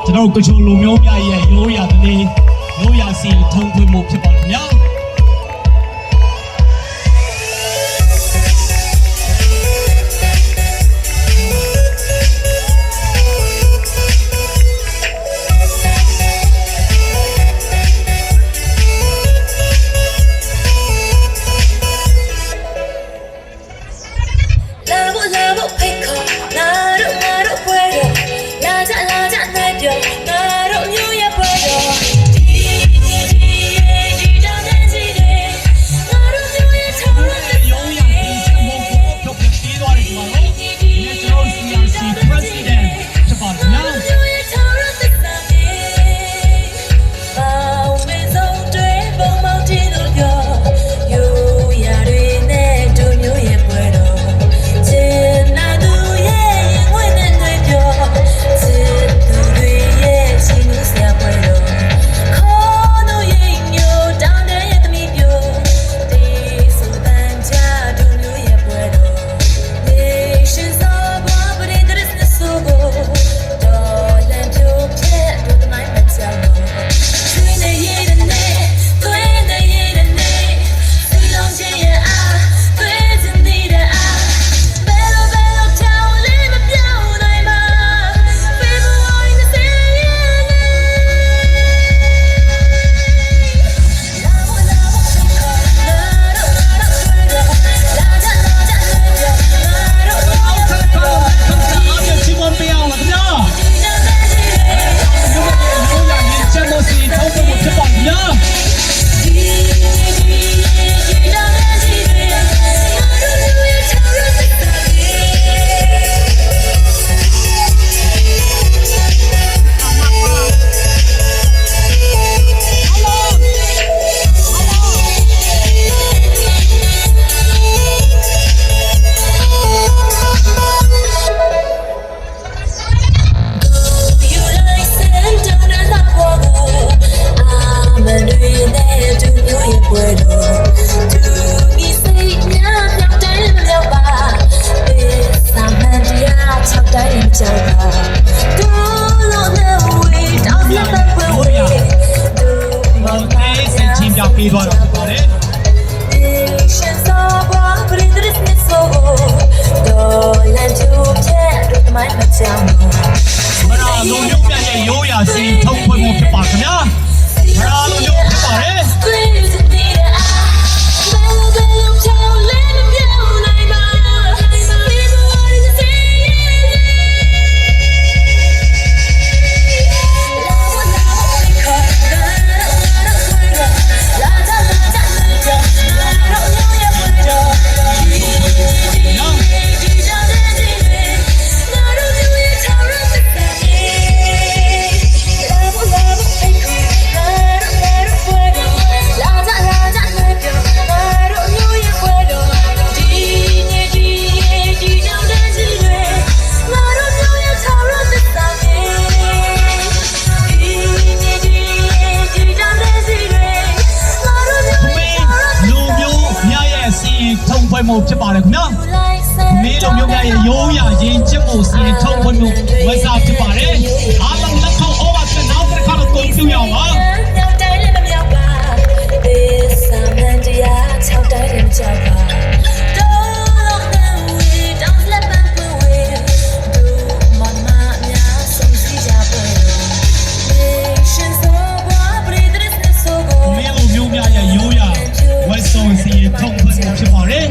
ကျွန်တော်ကချိုလိုမျိုးများရဲ့ရိုးရာတလေးရိုးရာစီထုံးထွေးမှုဖြစ်ပါခင်ဗျာDon't ပေးသွားတာဖြစ်ပါတယ် Patience over breathless soul Dolan to get with my jam မရာလူမျိုးများရဲ့ရိုးရာစီထုံးဖွဲ့မှုဖြစ်ပါခင်ဗျာမရာလူမျိုးဖြစ်ပါတယ် Squeeze it near Bello bello ciao let me go like my People wanting to sayထုံးဖွဲ့မှုဖြစ်ပါတယ်ခင်ဗျာမင်းလူမျိုးများရဲ့ရိုးရာရင်ကျက်မှုစီထုံးဖွဲ့မှုဝက်စားဖြစ်ပါတယ်အားလုံးလက်ခေါက်ဩဘာစနောက်တစ်ခါတော့ကုန်ပြရအောင်ပါ မင်းလူမျိုးများရဲ့ရိုးရာဝက်ဆောင်စီထုံးဖွဲ့မှုဖြစ်ပါတယ်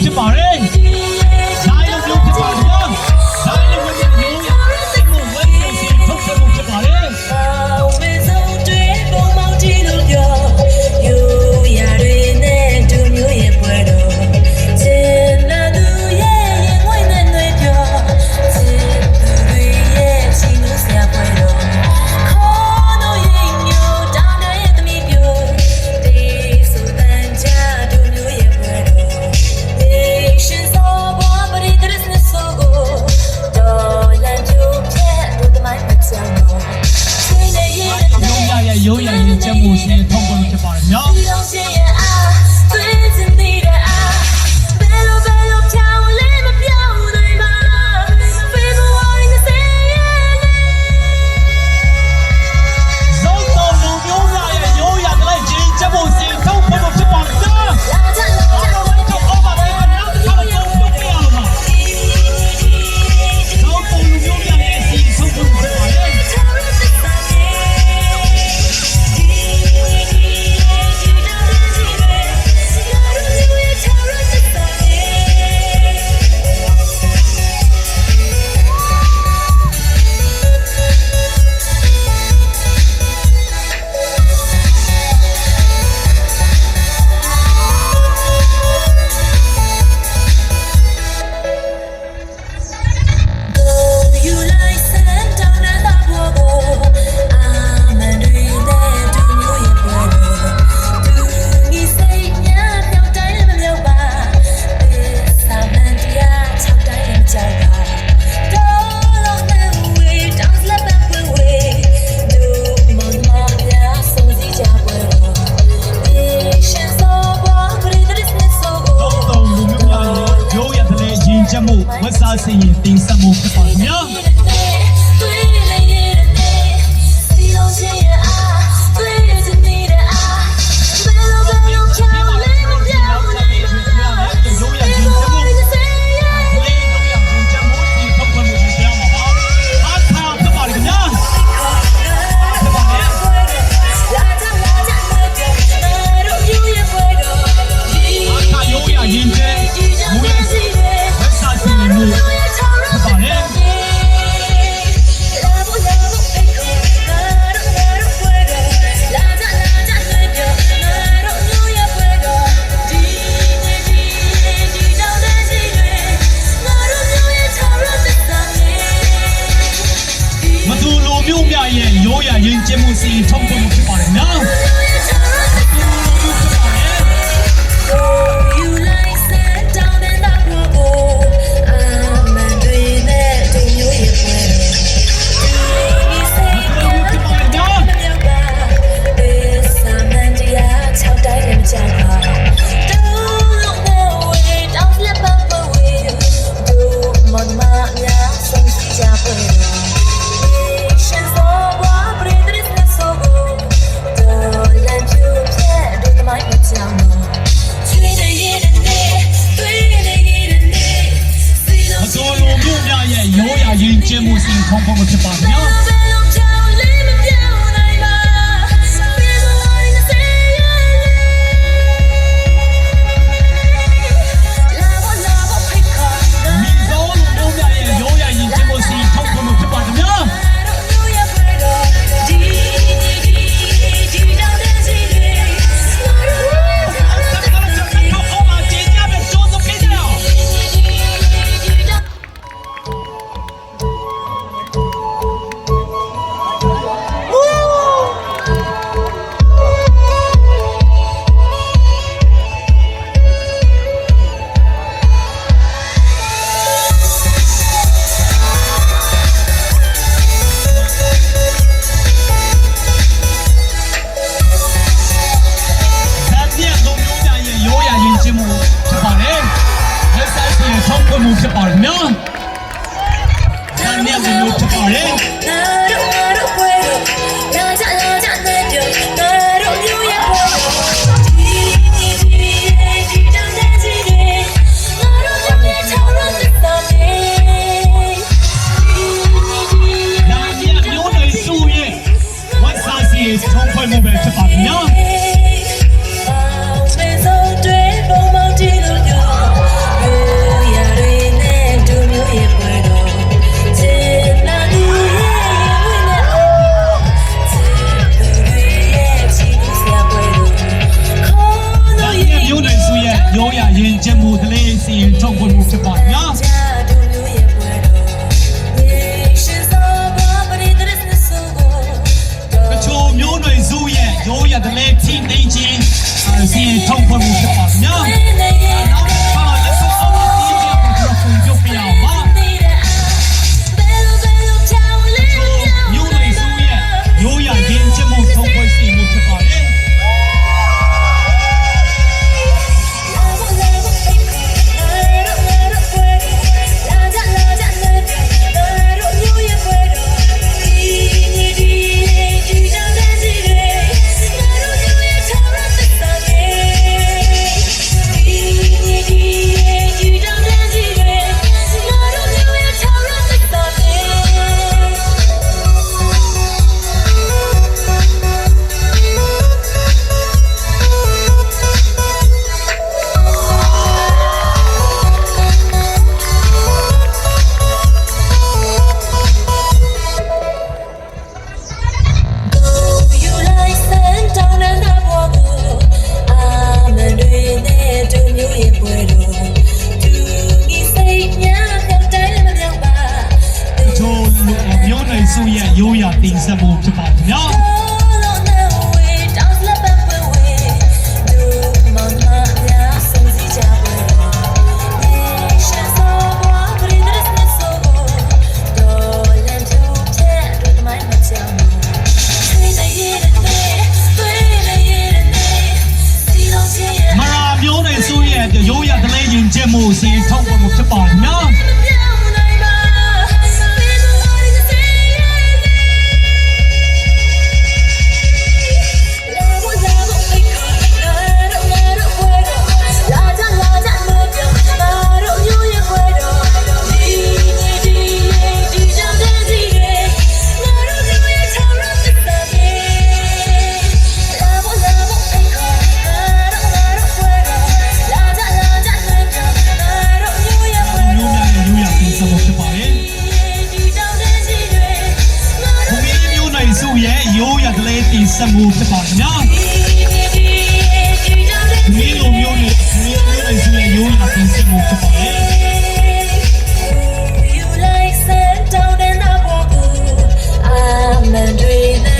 ဖြစ်ပါတယ်။ဒါရုပ်မျိုးဖြစ်ပါဗျာ။ဒါရုပ်မျိုးရိုးရာဝက်စီထုတ်ဖွဲ့မှုဖြစ်ပါတယ်။ ရိုးရာယဉ်ကျေးမှုစီထုံးဖွဲ့မှုဖြစ်ပါတယ်နော် You like sand down in that water. I'm a dream that do you here. You say this I'm and yeah, tell that in Java. Don't know it, don't let up away. Do mama yeah, some Java. She's all what breathe is not so good. Don't let you get do the mic down. အစိုးရမြို့များရဲ့ရိုးရာယဉ်ကျေးမှုစီထုံးဖွဲ့မှုဖြစ်ပါတယ်နော် ဖြစ်ပါတယ်နော်။ဒါနဲ့ဘယ်လိုဖြစ်ပါလဲ။ထုံးဖွဲ့မှုပဲဖြစ်ပါတယ်နော်။ ရိုးရာယဉ်ကျေးမှုကလေးစီရင်ထုံးဖွဲ့မှုဖြစ်ပါတယ်နော်။ကချိုမျိုးနွယ်စုရဲ့ရိုးရာကလေးချင်းနေချင်းစီရင်ထုံးဖွဲ့မှုဖြစ်ပါတယ်နော်။နောက်တစ်ခါလက်စုပ်အောင်စီးပြဖို့ကျွန်တော်ကြိုးပြအောင်ပါ။မျိုးနွယ်စုရဲ့ရိုးရာယဉ်ကျေးမှုထုံးဖွဲ့စီမှုဖြစ်ပါတယ်။ မျိုးနွယ်စုရဲ့ရိုးရာတင်ဆက်မှုဖြစ်ပါတယ်နော်။ ရိုးရာကလေးယဉ်ကျေးမှုစီထုံးဖွဲ့မှုဖြစ်ပါတယ်နော်။ ရိုးရာကလေးတင်ဆက်မှုဖြစ်ပါတယ်နော်။ဒီလိုမျိုးနဲ့ဒီလိုမျိုးနဲ့ရိုးရာတင်ဆက်မှုဖြစ်ပါတယ်။ You like sand down in that water. I'm a dream.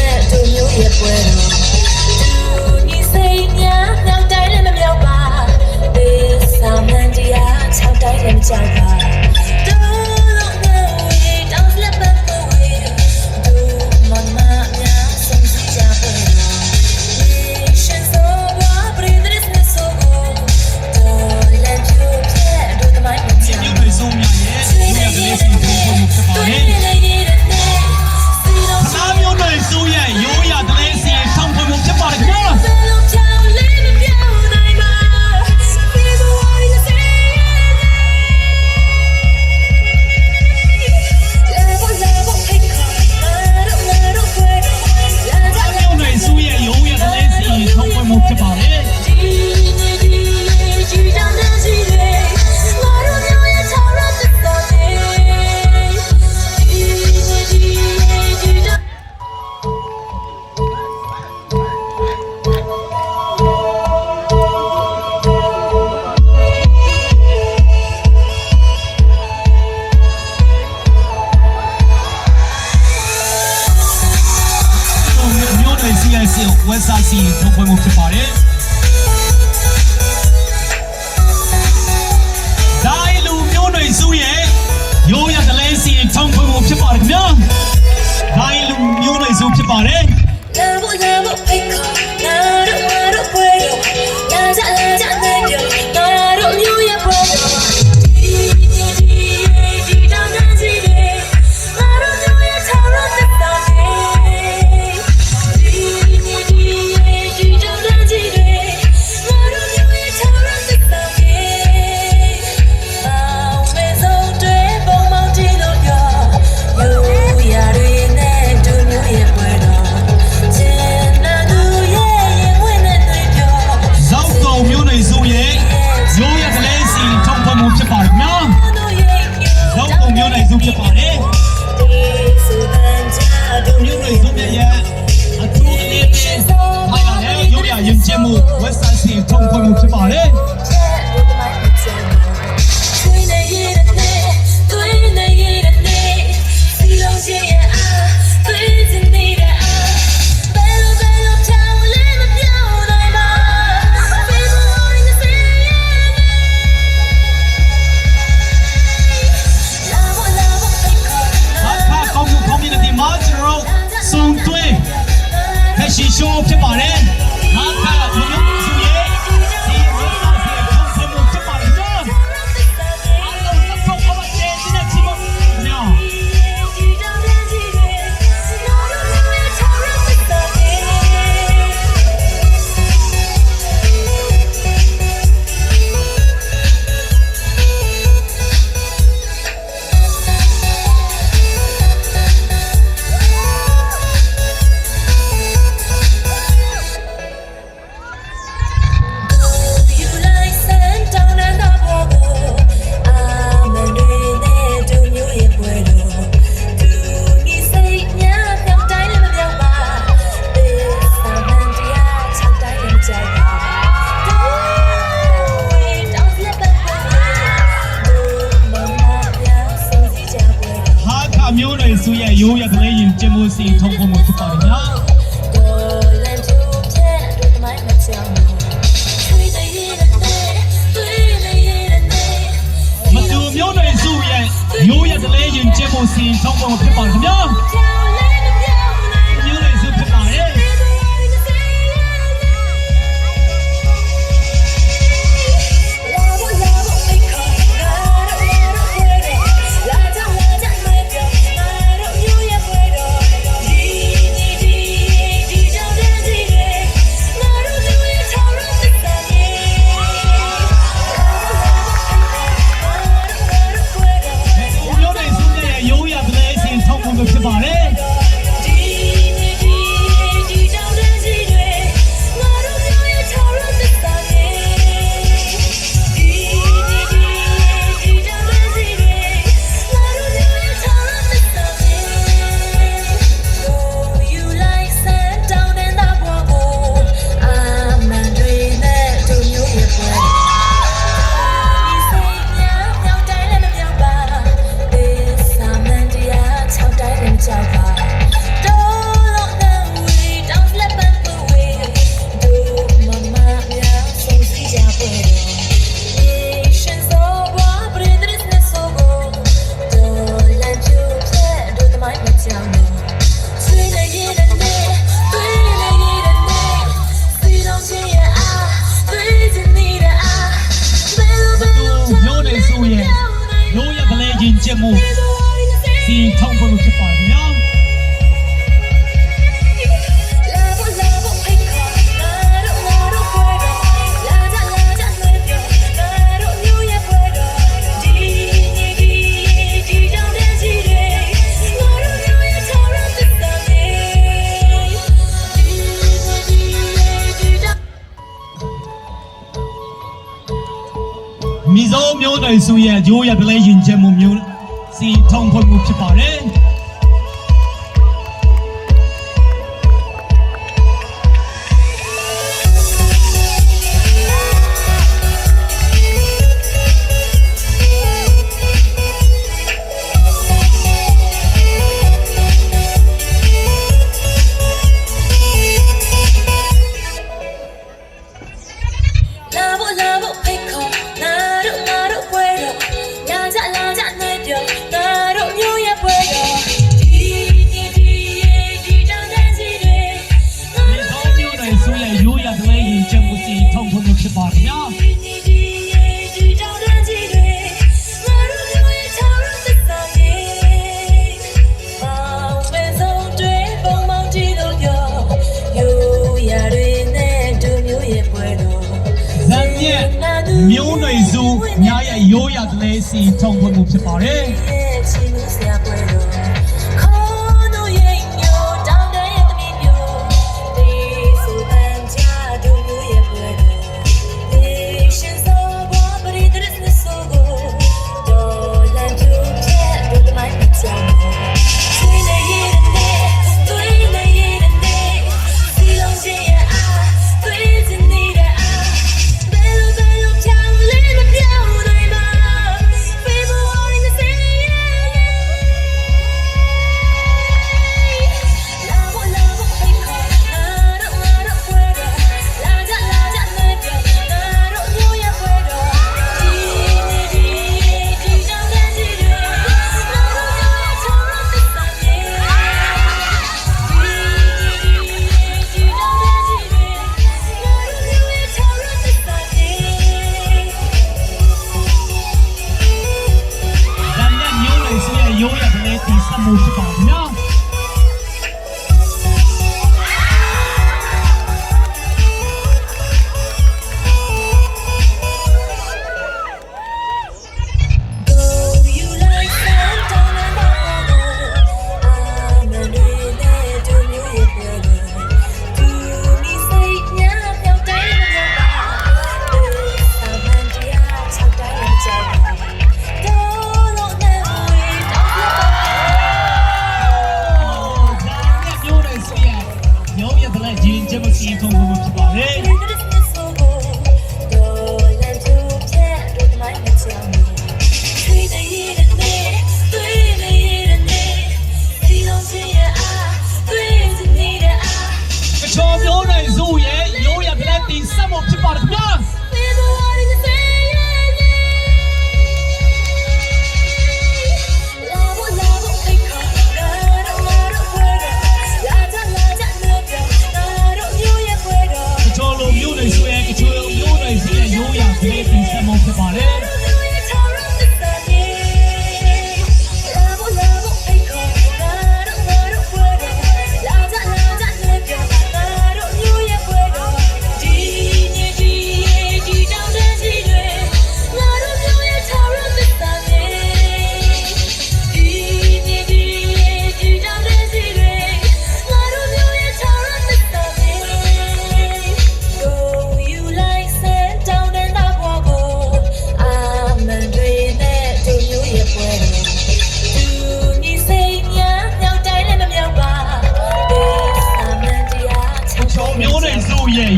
က်စာစီထုံးဖွဲ့မှုဖြစ်ပါတယ်ဒိုင်လူမျိုးနွေစုရဲ့ရိုးရကလေးစီထုံးဖွဲ့မှုဖြစ်ပါတယ်ခင်ဗျာဒိုင်လူမျိုးနွေစုဖြစ်ပါတယ် Love, pick up. Naru, puedo. La, negro. Naru, you, ya puedo.ဖြစ်ပါတယ်မြို့နယ်စုံရဲ့အထူးအနေနဲ့ထားရတယ်ရိုးရာရင်ကျင်းမှုဝက်ဆန်စီထုံးဖွဲ့မှုဖြစ်ပါတယ်ရှိရှိုးဖြစ်ပါတယ်။ဟာခါလူမျိုးစုရဲ့ဒီဝတ်သားစီထုံးဖွဲ့မှုဖြစ်ပါတယ်နော်။အားလုံးလက်ဆောင်အဝတ်တဲ့ဒီနေ့ချီးမွမ်းနော်။မျိုးတွေစုရဲ့ရိုးရကလေးရင်ကျင်းမှုစီထုံးဖွဲ့မှုဖြစ်ပါတယ်ညာမတူမျိုးတွေစုရဲ့ရိုးရကလေးရင်ကျင်းမှုစီထုံးဖွဲ့မှုဖြစ်ပါတယ်ညာမျိုးတွေစုဖြစ်ပါတယ်ဖြစ်ပါတယ်ရိုးရကလေးရင်ကျင်းမှုစီထုံးဖွဲ့မှုဖြစ်ပါတယ်ညာမီဇိုးမျိုးတွေစုရဲ့ရိုးရကလေးရင်ကျင်းမှုမျိုးစီထုံးဖွဲ့မှုဖြစ်ပါတယ် မြတ်မျိုးနွယ်စုများရဲ့ရိုးရာကလေးစီထုံဖွင့်မှုဖြစ်ပါတယ် ရိုးရကလေးဒီစမှုဖြစ်ပါခင်ဗျာ 这么激动，我们去吧嘞！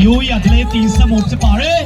ရိုးရကလေးတင်ဆက်မှုဖြစ်ပါတယ်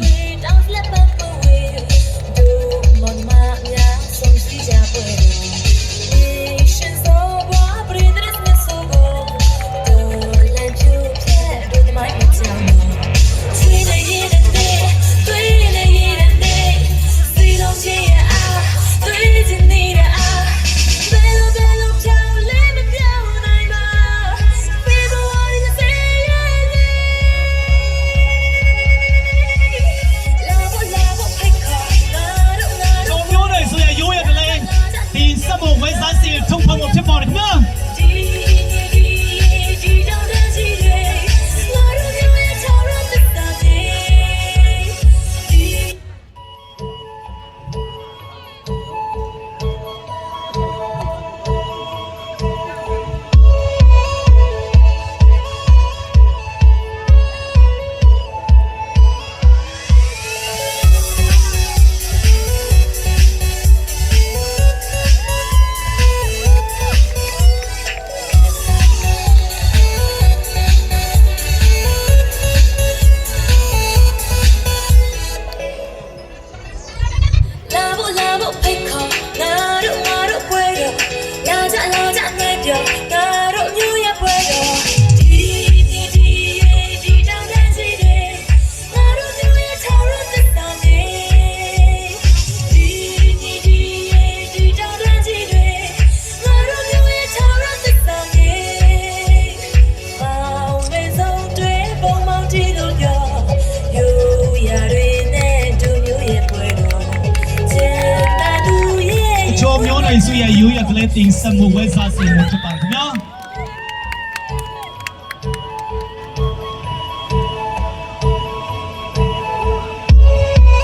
ဆိုရရိုးရကလေးတင်ဆက်မှုဝဲစားစီမှုဖြစ်ပါခင်ဗျာ လ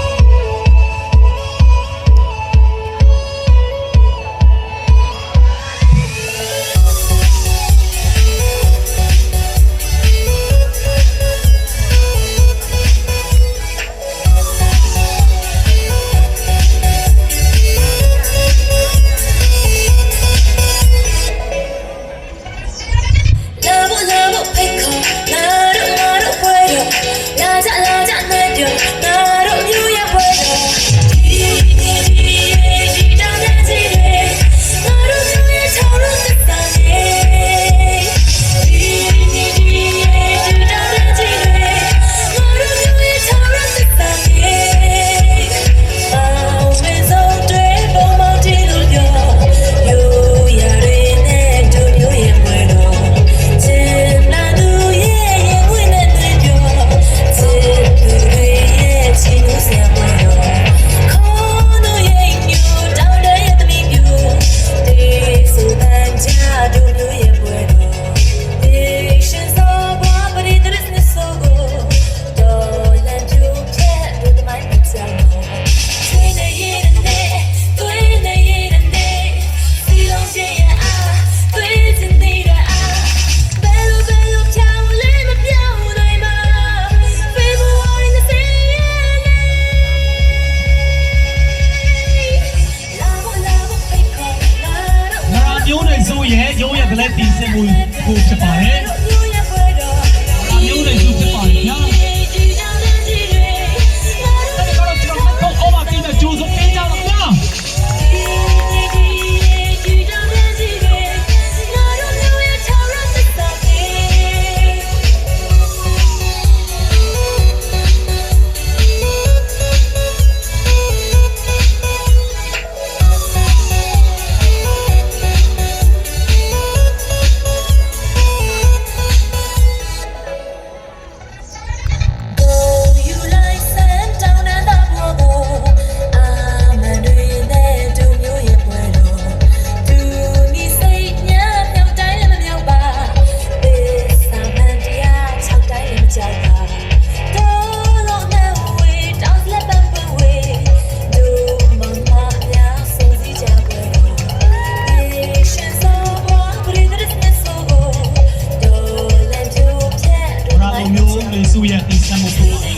စုရဲ့ဒီစမှုဖြစ်ပါတယ်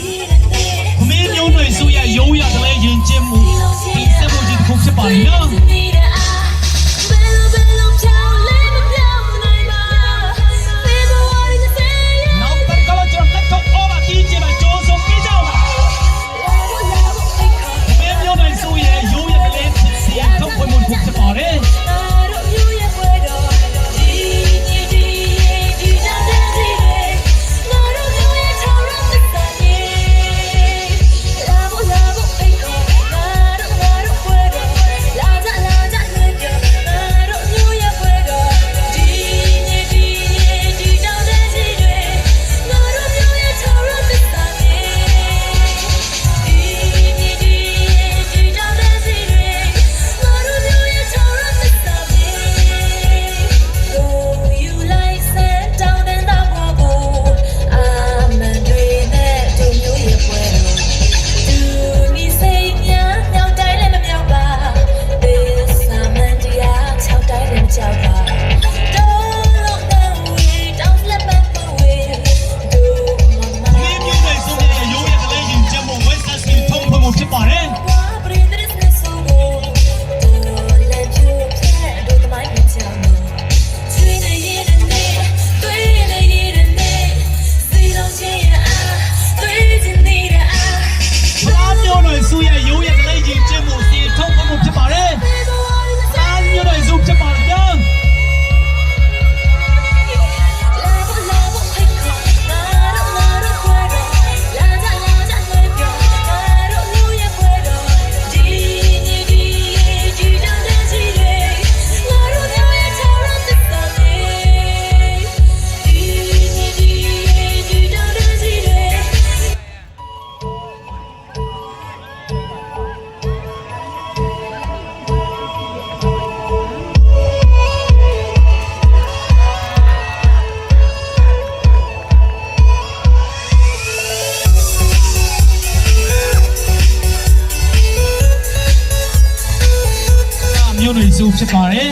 ခမင်းမျိုးနွယ်စုရဲ့ရိုးရတဲ့ရင်ကျင်းမှုဒီစမှုကြီးတစ်ခုဖြစ်ပါတယ်နော်နောက်တစ်ခါကျွန်တော်လက်တော့အော်ပါတီးကြည့်ပါကြိုးစုံပြကြပါခမင်းမျိုးနွယ်စုရဲ့ရိုးရတဲ့ဖြစ်စီထုတ်ဖွဲ့မှုဖြစ်ပါတယ်မျိုးနွယ်စုဖြစ်ပါတယ်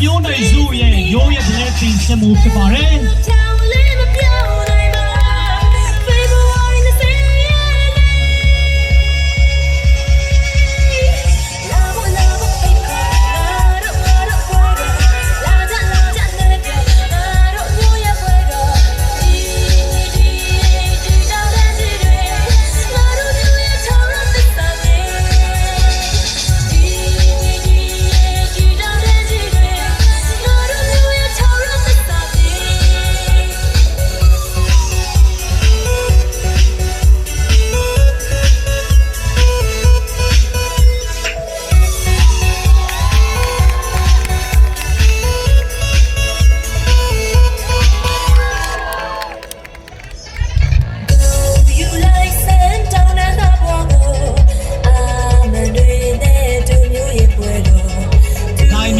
မျိုးနွယ်စုရဲ့ရိုးရတဲ့ဒီစမှုဖြစ်ပါတယ်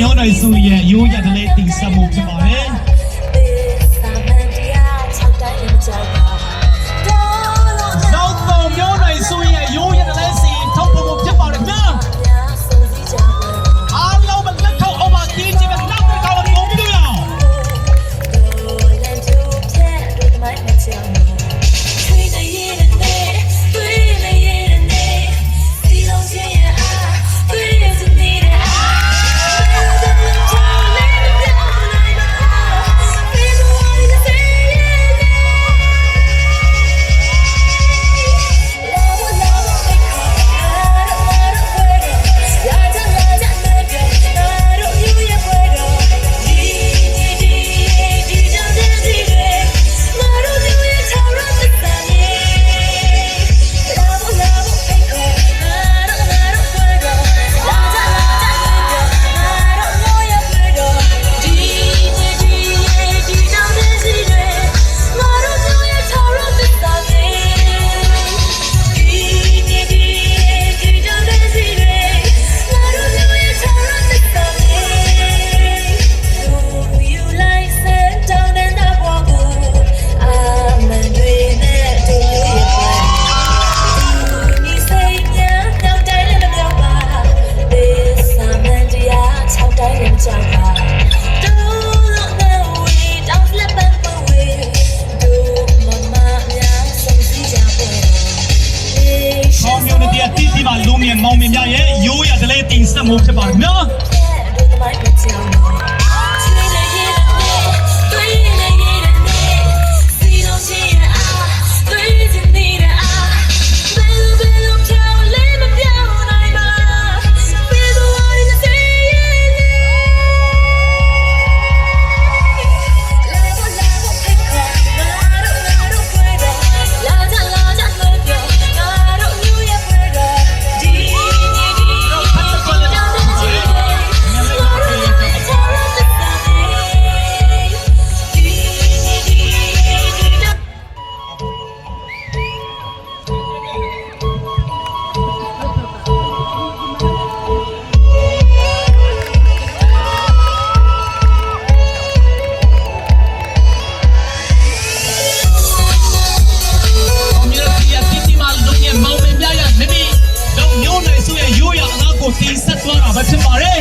မျိုးနွယ်စုရဲ့ရိုးရတဲ့ဒီစမှုဖြစ်ပါတယ်နောက်တော့မျိုးနွယ်စုရဲ့ရိုးရတဲ့စီထုတ်ဖို့ဖြစ်ပါတယ်ဗျာအားလုံးမလက်ထောက်အောင်ပါတီးကြည့်မယ်နောက်တစ်ခါတော့ဘုံပြီးတော့ ဆက်မှုဖြစ်ပါတယ်ခင်ဗျာ တို့သမိုင်းမကြောက်ဘူးချွေးနေရတဲ့တွေးနေရတဲ့စီလုံးချင်အားတွေးချင်နေတဲ့အားဘယ်လိုပြောင်းလဲမပြောင်းနိုင်ပါဘယ်လိုဝိုင်းနေစေတင်ဆက်သွားတာပဲဖြစ်ပါတယ်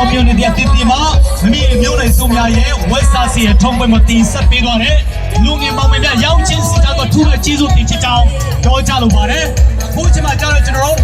community အသစ်မှာမိမိမျိုးနိုင်စုံများရဲ့ West စီရဲ့ထုံးပွဲမှာတင်ဆက်ပေးသွားတယ်လူငယ်ပေါင်းများရောက်ချင်းစီကတော့ထူးတဲ့ကျေးဇူးတင်ချစ်ကြောင်းပြောကြလိုပါတယ်အခုချိန်မှာကျွန်တော်တို့